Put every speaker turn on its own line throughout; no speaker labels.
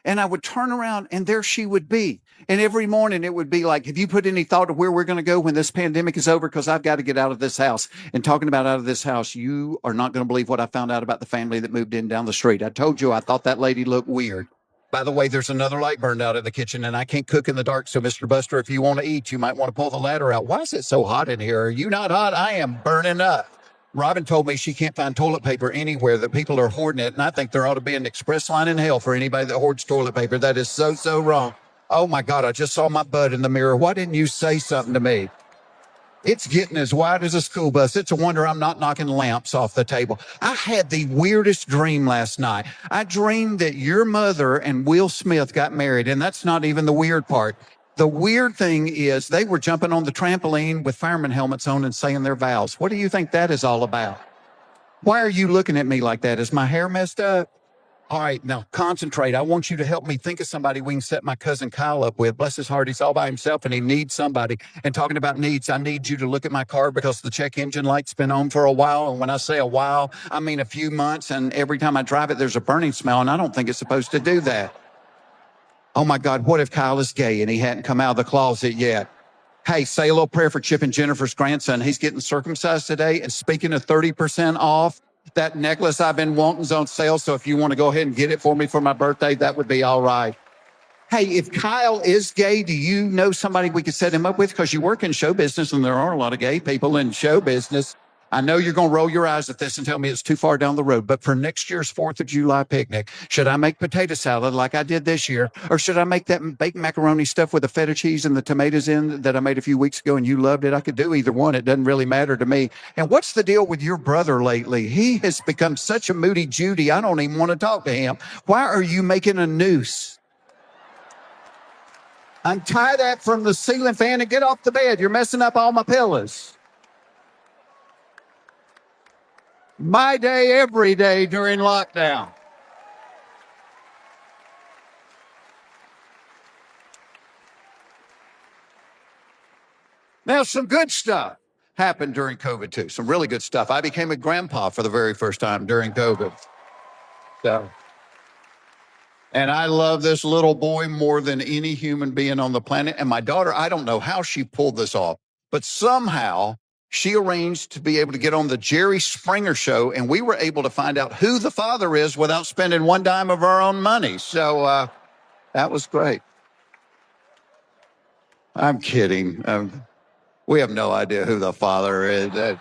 and I would turn around and there she would be. And every morning it would be like, have you put any thought of where we're going to go when this pandemic is over? Because I've got to get out of this house. And talking about out of this house, you are not going to believe what I found out about the family that moved in down the street. I told you I thought that lady looked weird. By the way, there's another light burned out in the kitchen and I can't cook in the dark. So, Mr. Buster, if you want to eat, you might want to pull the ladder out. Why is it so hot in here? Are you not hot? I am burning up. Robin told me she can't find toilet paper anywhere, that people are hoarding it. And I think there ought to be an express line in hell for anybody that hoards toilet paper. That is so, so wrong. Oh my God, I just saw my butt in the mirror. Why didn't you say something to me? It's getting as wide as a school bus. It's a wonder I'm not knocking lamps off the table. I had the weirdest dream last night. I dreamed that your mother and Will Smith got married, and that's not even the weird part. The weird thing is they were jumping on the trampoline with fireman helmets on and saying their vows. What do you think that is all about? Why are you looking at me like that? Is my hair messed up? All right, now concentrate. I want you to help me think of somebody we can set my cousin Kyle up with. Bless his heart, he's all by himself and he needs somebody. And talking about needs, I need you to look at my car because the check engine light's been on for a while. And when I say a while, I mean a few months. And every time I drive it, there's a burning smell. And I don't think it's supposed to do that. Oh my God, what if Kyle is gay and he hadn't come out of the closet yet? Hey, say a little prayer for Chip and Jennifer's grandson. He's getting circumcised today. And speaking of 30% off, that necklace I've been wanting is on sale. So if you want to go ahead and get it for me for my birthday, that would be all right. Hey, if Kyle is gay, do you know somebody we could set him up with? Because you work in show business and there are a lot of gay people in show business. I know you're going to roll your eyes at this and tell me it's too far down the road, but for next year's 4th of July picnic, should I make potato salad like I did this year? Or should I make that baked macaroni stuff with the feta cheese and the tomatoes in that I made a few weeks ago and you loved it? I could do either one. It doesn't really matter to me. And what's the deal with your brother lately? He has become such a moody Judy. I don't even want to talk to him. Why are you making a noose? Untie that from the ceiling fan and get off the bed. You're messing up all my pillows. My day every day during lockdown. Now, some good stuff happened during COVID too. Some really good stuff. I became a grandpa for the very first time during COVID. So, and I love this little boy more than any human being on the planet. And my daughter, I don't know how she pulled this off, but somehow she arranged to be able to get on the Jerry Springer show, and we were able to find out who the father is without spending one dime of our own money. So that was great. I'm kidding. We have no idea who the father is.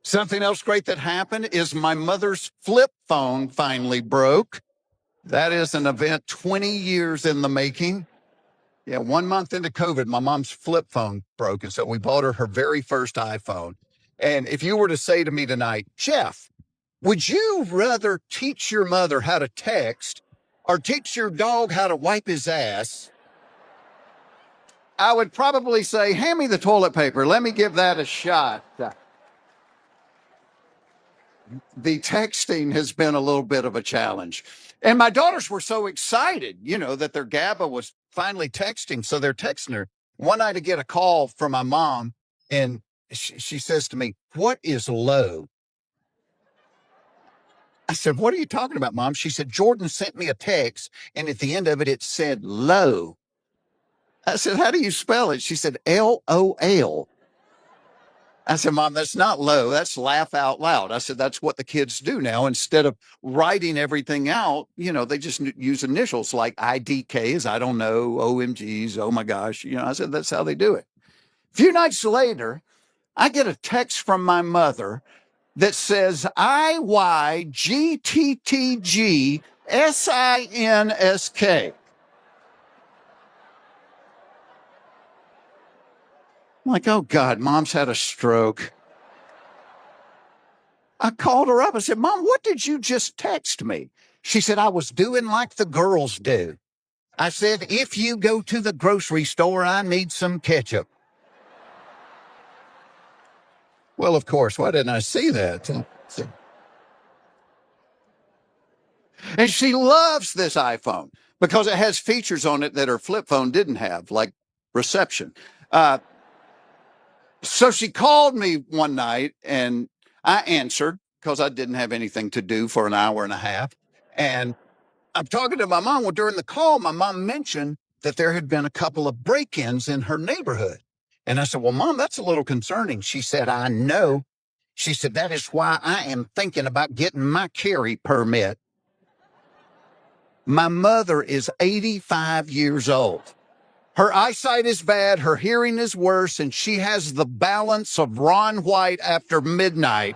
Something else great that happened is my mother's flip phone finally broke. That is an event 20 years in the making. Yeah, 1 month into COVID, my mom's flip phone broke. And so we bought her very first iPhone. And if you were to say to me tonight, Jeff, would you rather teach your mother how to text or teach your dog how to wipe his ass? I would probably say, hand me the toilet paper. Let me give that a shot. The texting has been a little bit of a challenge. And my daughters were so excited, that their GABA was finally texting. So they're texting her. One night I get a call from my mom and she says to me, what is low? I said, what are you talking about, Mom? She said, Jordan sent me a text and at the end of it, it said low. I said, how do you spell it? She said, LOL. I said, Mom, that's not low. That's laugh out loud. I said, that's what the kids do now. Instead of writing everything out, they just use initials like IDKs, I don't know, OMGs, oh my gosh. I said, that's how they do it. A few nights later, I get a text from my mother that says IYGTTGSINSK. I'm like, oh God, Mom's had a stroke. I called her up. I said, Mom, what did you just text me? She said, I was doing like the girls do. I said, if you go to the grocery store, I need some ketchup. Well, of course, why didn't I see that? And she loves this iPhone because it has features on it that her flip phone didn't have, like reception. So she called me one night and I answered because I didn't have anything to do for an hour and a half. And I'm talking to my mom. Well, during the call, my mom mentioned that there had been a couple of break-ins in her neighborhood. And I said, well, Mom, that's a little concerning. She said, I know. She said, that is why I am thinking about getting my carry permit. My mother is 85 years old. Her eyesight is bad, her hearing is worse, and she has the balance of Ron White after midnight.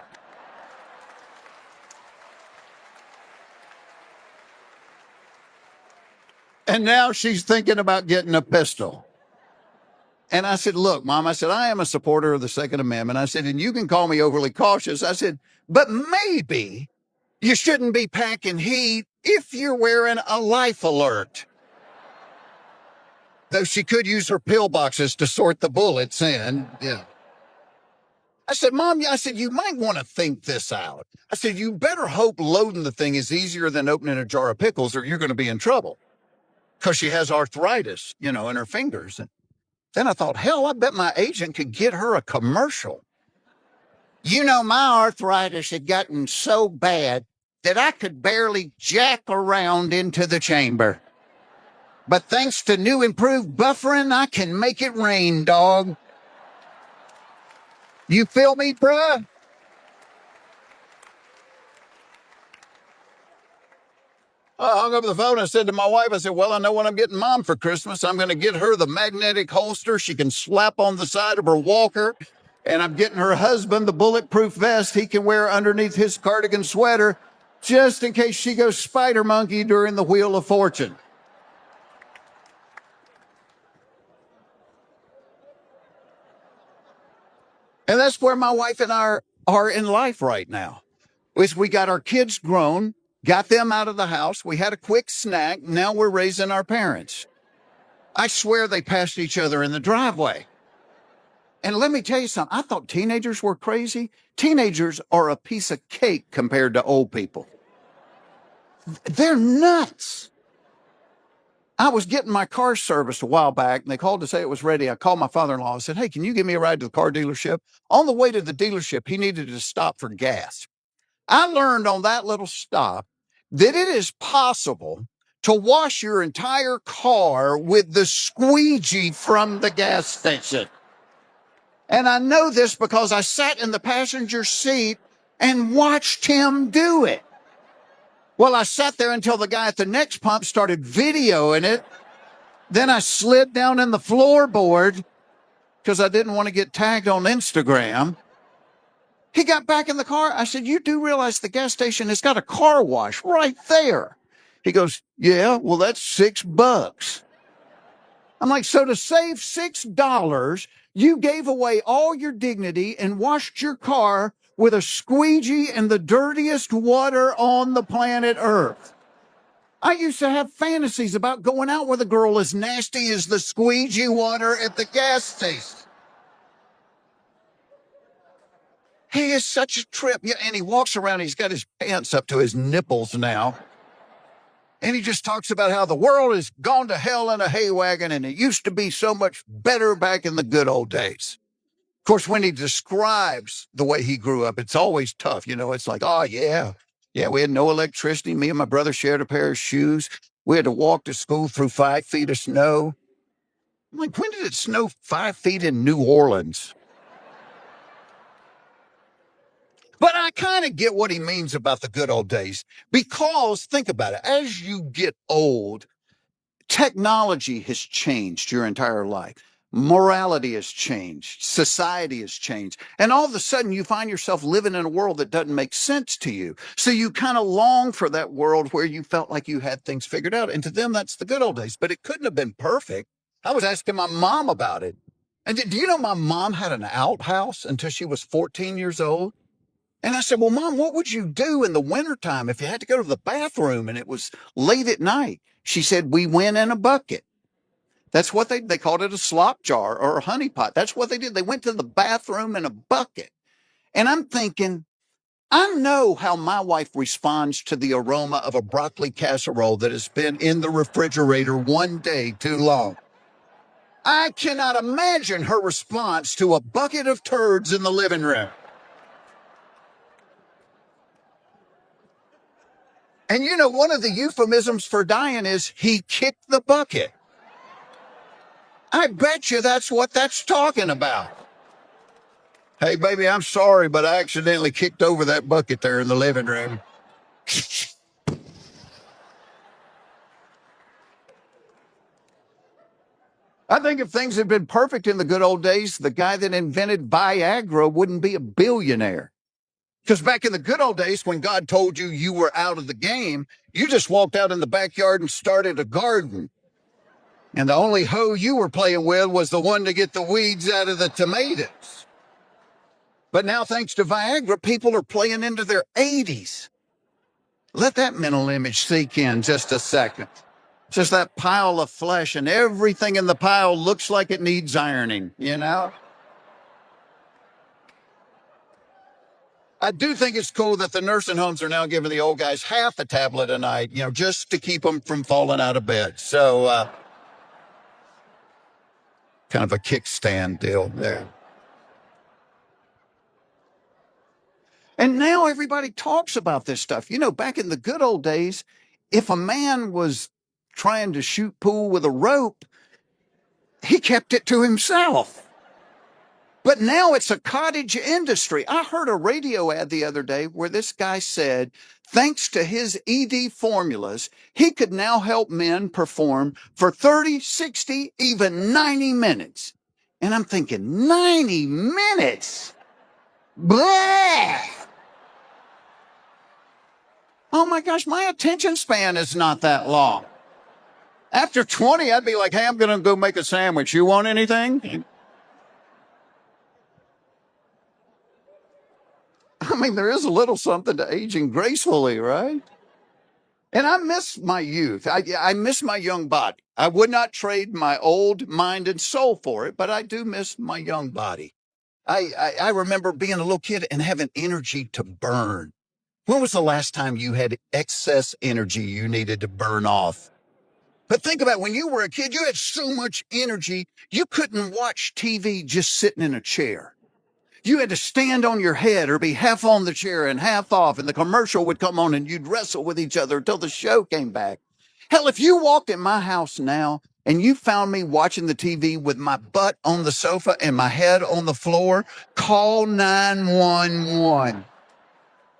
And now she's thinking about getting a pistol. And I said, look, Mom, I said, I am a supporter of the Second Amendment. I said, and you can call me overly cautious. I said, but maybe you shouldn't be packing heat if you're wearing a life alert. Though she could use her pillboxes to sort the bullets in. Yeah. I said, Mom, I said, you might want to think this out. I said, you better hope loading the thing is easier than opening a jar of pickles or you're going to be in trouble. Because she has arthritis, in her fingers. And then I thought, hell, I bet my agent could get her a commercial. My arthritis had gotten so bad that I could barely jack around into the chamber. But thanks to new improved buffering, I can make it rain, dog. You feel me, bruh? I hung up the phone and said to my wife, I said, well, I know what I'm getting Mom for Christmas. I'm going to get her the magnetic holster she can slap on the side of her walker. And I'm getting her husband the bulletproof vest he can wear underneath his cardigan sweater just in case she goes spider monkey during the Wheel of Fortune. And that's where my wife and I are in life right now. Is we got our kids grown, got them out of the house. We had a quick snack. Now we're raising our parents. I swear they passed each other in the driveway. And let me tell you something. I thought teenagers were crazy. Teenagers are a piece of cake compared to old people. They're nuts. I was getting my car serviced a while back, and they called to say it was ready. I called my father-in-law and said, hey, can you give me a ride to the car dealership? On the way to the dealership, he needed to stop for gas. I learned on that little stop that it is possible to wash your entire car with the squeegee from the gas station. And I know this because I sat in the passenger seat and watched him do it. Well, I sat there until the guy at the next pump started videoing it. Then I slid down in the floorboard because I didn't want to get tagged on Instagram. He got back in the car. I said, you do realize the gas station has got a car wash right there. He goes, yeah, well, that's $6. I'm like, so to save $6, you gave away all your dignity and washed your car with a squeegee and the dirtiest water on the planet Earth. I used to have fantasies about going out with a girl as nasty as the squeegee water at the gas station. He is such a trip. Yeah, and he walks around, he's got his pants up to his nipples now. And he just talks about how the world has gone to hell in a hay wagon and it used to be so much better back in the good old days. Of course, when he describes the way he grew up, it's always tough. It's like, oh, yeah. Yeah, we had no electricity. Me and my brother shared a pair of shoes. We had to walk to school through 5 feet of snow. I'm like, when did it snow 5 feet in New Orleans? But I kind of get what he means about the good old days because think about it. As you get old, technology has changed your entire life. Morality has changed. Society has changed. And all of a sudden you find yourself living in a world that doesn't make sense to you. So you kind of long for that world where you felt like you had things figured out. And to them, that's the good old days, but it couldn't have been perfect. I was asking my mom about it. And do you know my mom had an outhouse until she was 14 years old? And I said, well, Mom, what would you do in the wintertime if you had to go to the bathroom and it was late at night? She said, we went in a bucket. That's what they called it, a slop jar or a honey pot. That's what they did. They went to the bathroom in a bucket. And I'm thinking, I know how my wife responds to the aroma of a broccoli casserole that has been in the refrigerator one day too long. I cannot imagine her response to a bucket of turds in the living room. And you know, one of the euphemisms for dying is he kicked the bucket. I bet you that's what that's talking about. Hey, baby, I'm sorry, but I accidentally kicked over that bucket there in the living room. I think if things had been perfect in the good old days, the guy that invented Viagra wouldn't be a billionaire. Because back in the good old days, when God told you you were out of the game, you just walked out in the backyard and started a garden. And the only hoe you were playing with was the one to get the weeds out of the tomatoes. But now, thanks to Viagra, people are playing into their 80s. Let that mental image sink in just a second. Just that pile of flesh, and everything in the pile looks like it needs ironing, you know? I do think it's cool that the nursing homes are now giving the old guys half a tablet a night, you know, just to keep them from falling out of bed. So, kind of a kickstand deal there. And now everybody talks about this stuff. You know, back in the good old days, if a man was trying to shoot pool with a rope, he kept it to himself. But now it's a cottage industry. I heard a radio ad the other day where this guy said, thanks to his ED formulas, he could now help men perform for 30, 60, even 90 minutes. And I'm thinking, 90 minutes? Blah! Oh my gosh, my attention span is not that long. After 20, I'd be like, hey, I'm going to go make a sandwich. You want anything? I mean, there is a little something to aging gracefully, right? And I miss my youth. I miss my young body. I would not trade my old mind and soul for it, but I do miss my young body. I remember being a little kid and having energy to burn. When was the last time you had excess energy you needed to burn off? But think about when you were a kid, you had so much energy, you couldn't watch TV just sitting in a chair. You had to stand on your head or be half on the chair and half off, and the commercial would come on and you'd wrestle with each other until the show came back. Hell, if you walked in my house now and you found me watching the TV with my butt on the sofa and my head on the floor, call 911.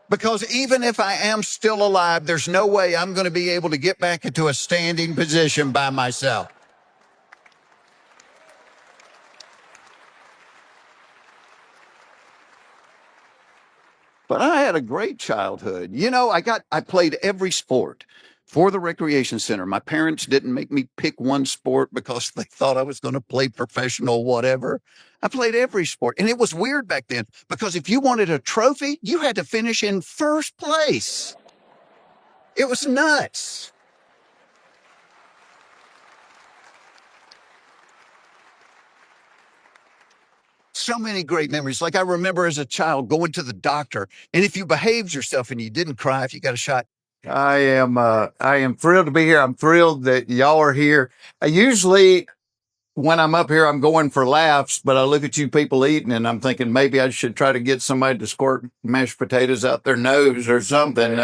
Because even if I am still alive, there's no way I'm going to be able to get back into a standing position by myself. But I had a great childhood. You know, I played every sport for the recreation center. My parents didn't make me pick one sport because they thought I was going to play professional whatever. I played every sport. And it was weird back then because if you wanted a trophy, you had to finish in first place. It was nuts. So many great memories. Like I remember as a child going to the doctor, and if you behaved yourself and you didn't cry, if you got a shot, I am thrilled to be here. I'm thrilled that y'all are here. I usually when I'm up here, I'm going for laughs, but I look at you people eating and I'm thinking maybe I should try to get somebody to squirt mashed potatoes out their nose or something.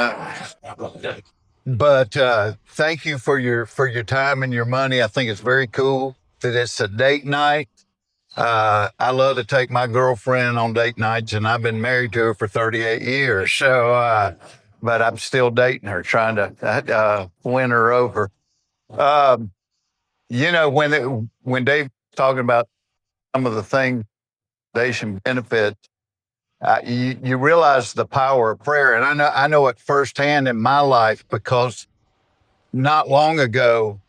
But thank you for your time and your money. I think it's very cool that it's a date night. I love to take my girlfriend on date nights, and I've been married to her for 38 years. But I'm still dating her, trying to win her over. Um, you know, when Dave's talking about some of the things, foundation benefits, you realize the power of prayer, and I know it firsthand in my life because not long ago,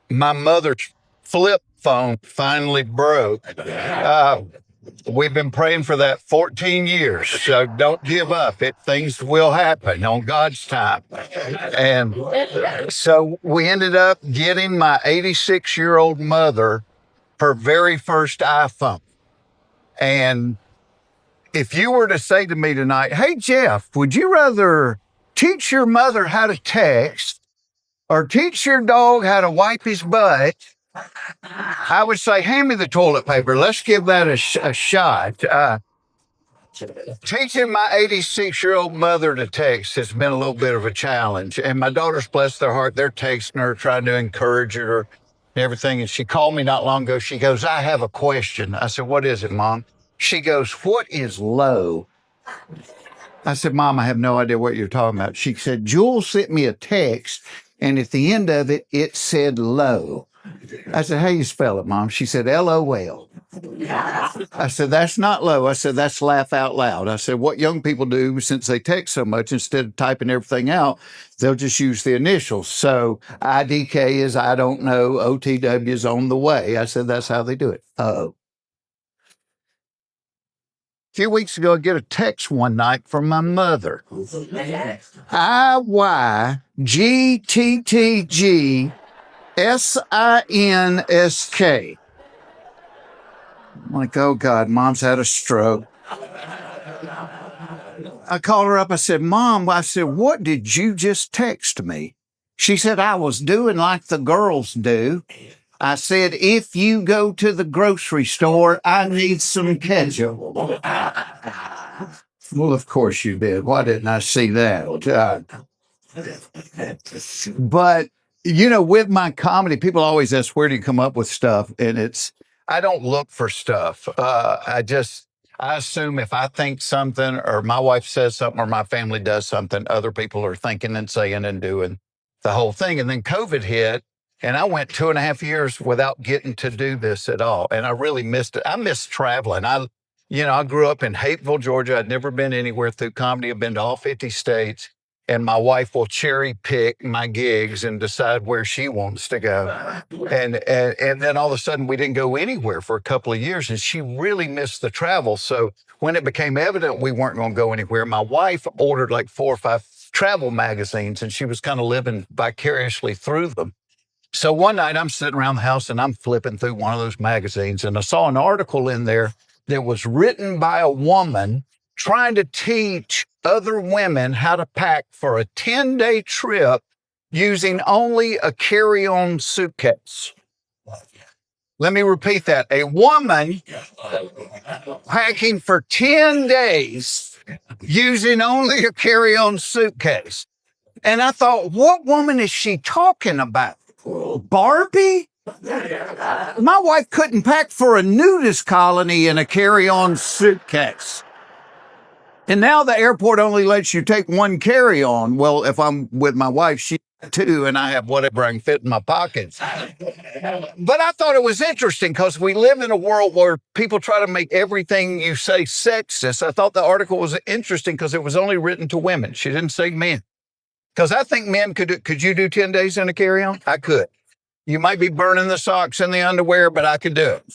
my mother's flip phone finally broke. We've been praying for that 14 years, so don't give up. Things will happen on God's time. And so we ended up getting my 86-year-old mother her very first iPhone. And if you were to say to me tonight, hey, Jeff, would you rather teach your mother how to text or teach your dog how to wipe his butt? I would say, hand me the toilet paper. Let's give that a shot.
Teaching my 86-year-old mother to text has been a little bit of a challenge. And my daughters, bless their heart, they're texting her, trying to encourage her and everything. And she called me not long ago. She goes, I have a question. I said, what is it, Mom? She goes, what is low? I said, Mom, I have no idea what you're talking about. She said, Jules sent me a text, and at the end of it, it said low. I said, how you spell it, Mom? She said, LOL. I said, that's not low. I said, that's laugh out loud. I said, what young people do, since they text so much, instead of typing everything out, they'll just use the initials. So IDK is I don't know, OTW is on the way. I said, that's how they do it. A few weeks ago, I get a text one night from my mother. IYGTTGSINSK. I'm like, oh God, Mom's had a stroke. I called her up. I said, Mom, I said, what did you just text me? She said, I was doing like the girls do. I said, if you go to the grocery store, I need some ketchup. Well, of course you did. Why didn't I see that? But, with my comedy, people always ask, where do you come up with stuff? And I don't look for stuff. I assume if I think something or my wife says something or my family does something, other people are thinking and saying and doing the whole thing. And then COVID hit and I went 2.5 years without getting to do this at all. And I really missed it. I missed traveling. I grew up in Hapeville, Georgia. I'd never been anywhere through comedy. I've been to all 50 states. And my wife will cherry pick my gigs and decide where she wants to go. And then all of a sudden we didn't go anywhere for a couple of years and she really missed the travel. So when it became evident we weren't going to go anywhere, my wife ordered like 4 or 5 travel magazines and she was kind of living vicariously through them. So one night I'm sitting around the house and I'm flipping through one of those magazines and I saw an article in there that was written by a woman trying to teach other women how to pack for a 10-day trip using only a carry-on suitcase. Let me repeat that. A woman packing for 10 days using only a carry-on suitcase. And I thought, what woman is she talking about? Barbie? My wife couldn't pack for a nudist colony in a carry-on suitcase. And now the airport only lets you take one carry-on. Well, if I'm with my wife, she two, and I have whatever I can fit in my pockets. But I thought it was interesting because we live in a world where people try to make everything you say sexist. I thought the article was interesting because it was only written to women. She didn't say men. Because I think men could you do 10 days in a carry-on? I could. You might be burning the socks and the underwear, but I could do it.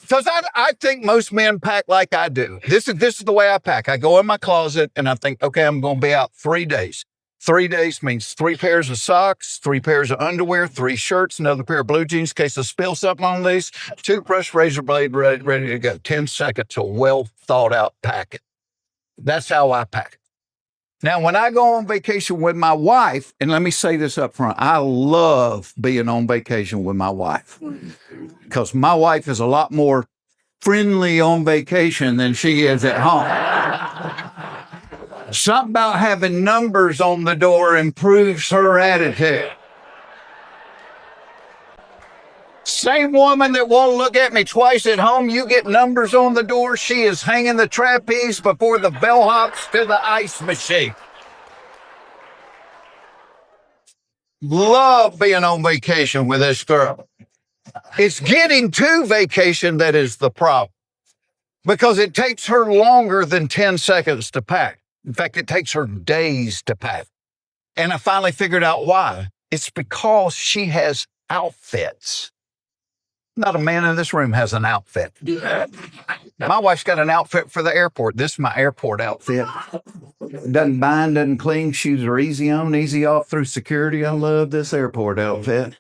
Because I think most men pack like I do. This is the way I pack. I go in my closet and I think, okay, I'm going to be out 3 days. 3 days means 3 pairs of socks, 3 pairs of underwear, 3 shirts, another pair of blue jeans in case I spill something on these, toothbrush, razor blade, ready to go. 10 seconds of well thought out packing. That's how I pack. Now, when I go on vacation with my wife, and let me say this up front, I love being on vacation with my wife because my wife is a lot more friendly on vacation than she is at home. Something about having numbers on the door improves her attitude. Same woman that won't look at me twice at home, you get numbers on the door, she is hanging the trapeze before the bellhops to the ice machine. Love being on vacation with this girl. It's getting to vacation that is the problem because it takes her longer than 10 seconds to pack. In fact, it takes her days to pack. And I finally figured out why. It's because she has outfits. Not a man in this room has an outfit. My wife's got an outfit for the airport. This is my airport outfit. Doesn't bind, doesn't cling. Shoes are easy on, easy off through security. I love this airport outfit.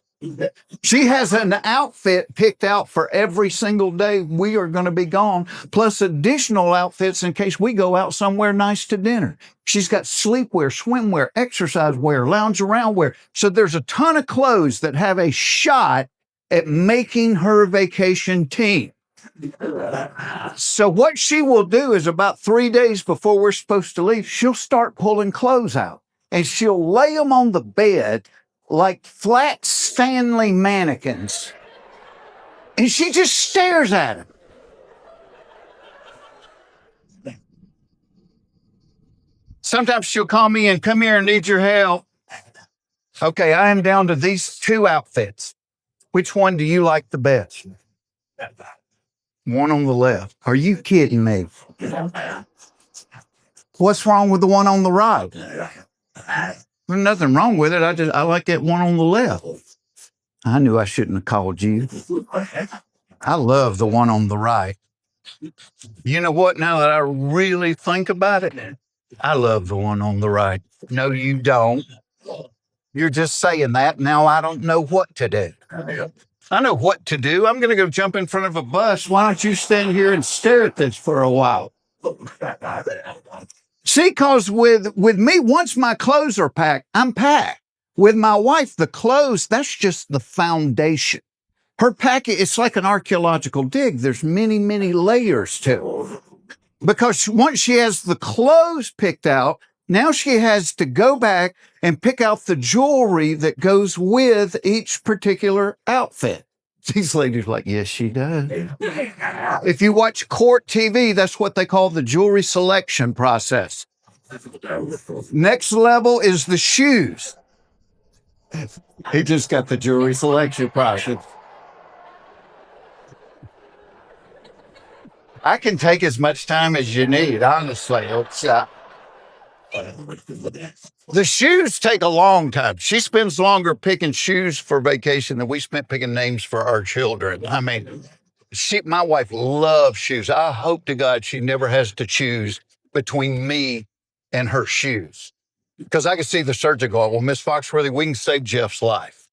She has an outfit picked out for every single day we are going to be gone, plus additional outfits in case we go out somewhere nice to dinner. She's got sleepwear, swimwear, exercise wear, lounge around wear. So there's a ton of clothes that have a shot at making her vacation team. So what she will do is about 3 days before we're supposed to leave, she'll start pulling clothes out and she'll lay them on the bed like flat Stanley mannequins. And she just stares at them. Sometimes she'll call me and come here and need your help. Okay, I am down to these 2 outfits. Which one do you like the best? One on the left. Are you kidding me? What's wrong with the one on the right? There's nothing wrong with it. I like that one on the left. I knew I shouldn't have called you. I love the one on the right. You know what? Now that I really think about it, I love the one on the right. No, you don't. You're just saying that. Now I don't know what to do. I know what to do. I'm going to go jump in front of a bus. Why don't you stand here and stare at this for a while? See, because with me, once my clothes are packed, I'm packed. With my wife, the clothes, that's just the foundation. Her packet, it's like an archaeological dig. There's many, many layers to it. Because once she has the clothes picked out, now she has to go back and pick out the jewelry that goes with each particular outfit. These ladies are like, yes, she does. If you watch court TV, that's what they call the jewelry selection process. Next level is the shoes. He just got the jewelry selection process. I can take as much time as you need, honestly. The shoes take a long time. She spends longer picking shoes for vacation than we spent picking names for our children. I mean, my wife loves shoes. I hope to God she never has to choose between me and her shoes. Because I can see the surgeon going, well, Miss Foxworthy, we can save Jeff's life.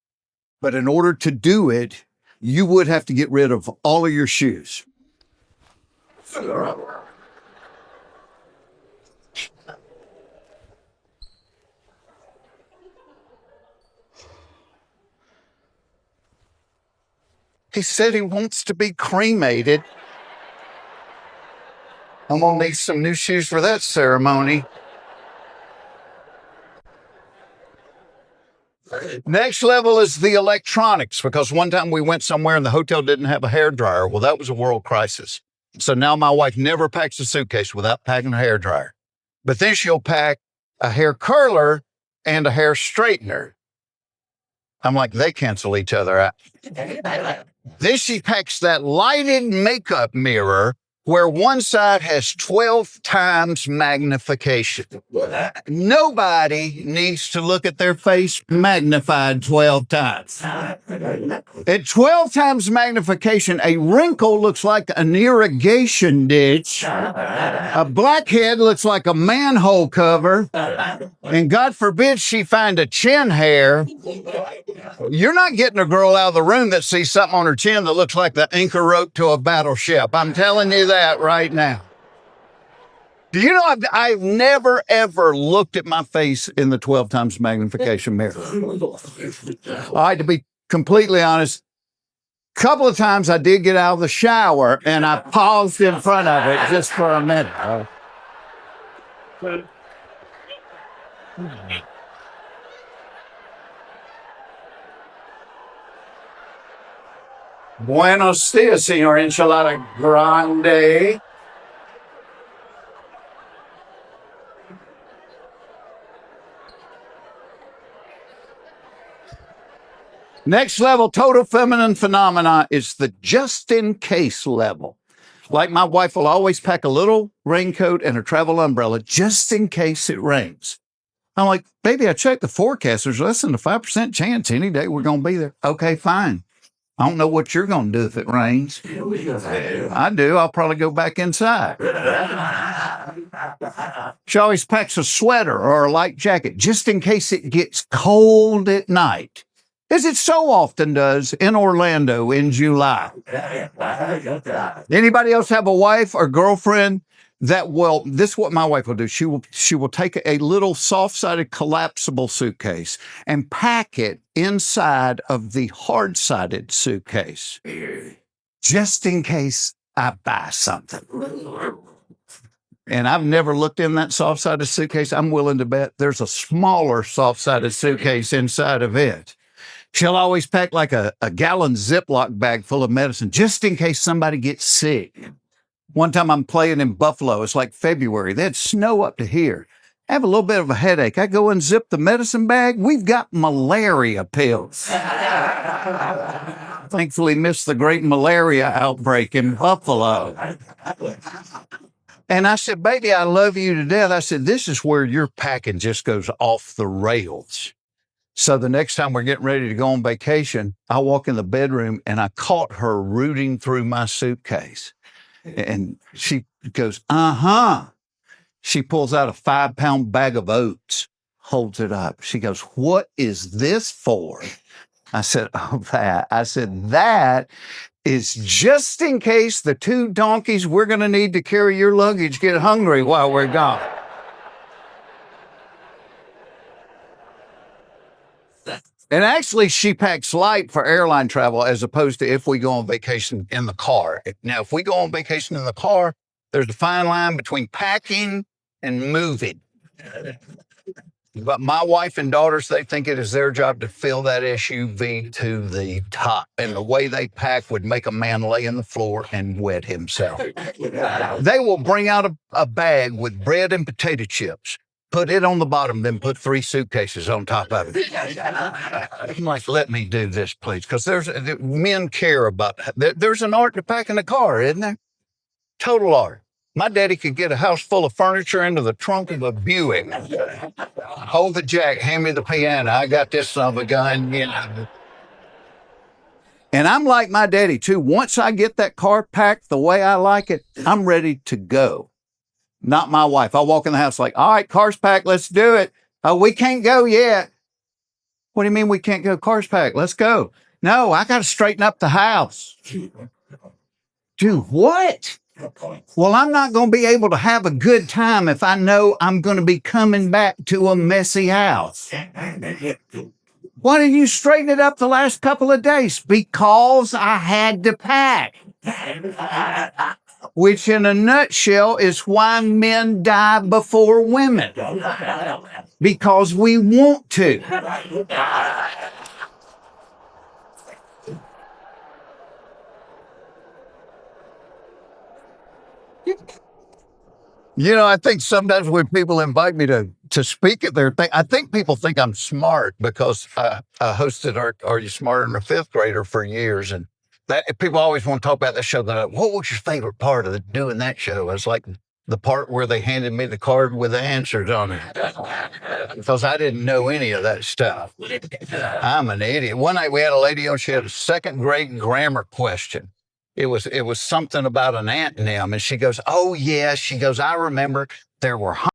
But in order to do it, you would have to get rid of all of your shoes. He said he wants to be cremated. I'm going to need some new shoes for that ceremony. Next level is the electronics, because one time we went somewhere and the hotel didn't have a hairdryer. Well, that was a world crisis. So now my wife never packs a suitcase without packing a hairdryer. But then she'll pack a hair curler and a hair straightener. I'm like, they cancel each other out. Then she packs that lighted makeup mirror where one side has 12 times magnification. Nobody needs to look at their face magnified 12 times. At 12 times magnification, a wrinkle looks like an irrigation ditch. A blackhead looks like a manhole cover. And God forbid she find a chin hair. You're not getting a girl out of the room that sees something on her chin that looks like the anchor rope to a battleship. I'm telling you that right now. Do you know I've never, ever looked at my face in the 12 times magnification mirror? All right, to be completely honest, a couple of times I did get out of the shower and I paused in front of it just for a minute. Buenos dias, señor enchilada grande. Next level, total feminine phenomena is the just in case level. Like my wife will always pack a little raincoat and a travel umbrella just in case it rains. I'm like, baby, I checked the forecast. There's less than a 5% chance any day we're going to be there. Okay, fine. I don't know what you're going to do if it rains. I do. I'll probably go back inside. She always packs a sweater or a light jacket just in case it gets cold at night, as it so often does in Orlando in July. Anybody else have a wife or girlfriend that will, this is what my wife will do. She will take a little soft-sided collapsible suitcase and pack it inside of the hard-sided suitcase, just in case I buy something. And I've never looked in that soft-sided suitcase. I'm willing to bet there's a smaller soft-sided suitcase inside of it. She'll always pack like a gallon Ziploc bag full of medicine just in case somebody gets sick. One time I'm playing in Buffalo. It's like February. They had snow up to here. I have a little bit of a headache. I go and zip the medicine bag. We've got malaria pills. Thankfully missed the great malaria outbreak in Buffalo. And I said, baby, I love you to death. I said, this is where your packing just goes off the rails. So the next time we're getting ready to go on vacation, I walk in the bedroom and I caught her rooting through my suitcase. And she goes, uh-huh. She pulls out a 5-pound bag of oats, holds it up. She goes, what is this for? I said, oh, that. I said, that is just in case the 2 donkeys we're going to need to carry your luggage get hungry while we're gone. And actually, she packs light for airline travel as opposed to if we go on vacation in the car. Now, if we go on vacation in the car, there's a fine line between packing and moving. But my wife and daughters, they think it is their job to fill that SUV to the top. And the way they pack would make a man lay on the floor and wet himself. They will bring out a bag with bread and potato chips, put it on the bottom, then put 3 suitcases on top of it. I'm like, let me do this, please. Because men care about, there's an art to packing a car, isn't there? Total art. My daddy could get a house full of furniture into the trunk of a Buick. Hold the jack, hand me the piano. I got this son of a gun, you know. And I'm like my daddy, too. Once I get that car packed the way I like it, I'm ready to go. Not my wife. I walk in the house like, all right, car's packed. Let's do it. Oh, we can't go yet. What do you mean we can't go? Car's packed. Let's go. No, I got to straighten up the house. Do what? Well, I'm not going to be able to have a good time if I know I'm going to be coming back to a messy house. Why didn't you straighten it up the last couple of days? Because I had to pack. Which in a nutshell is why men die before women. Because we want to. You know, I think sometimes when people invite me to speak at their thing, I think people think I'm smart because I hosted Are You Smarter Than a Fifth Grader for years. And that people always want to talk about that show. Like, what was your favorite part of doing that show? It's like the part where they handed me the card with the answers on it. Because I didn't know any of that stuff. I'm an idiot. One night we had a lady on, she had a 2nd grade grammar question. It was something about an antonym. And she goes, oh, yeah. She goes, I remember there were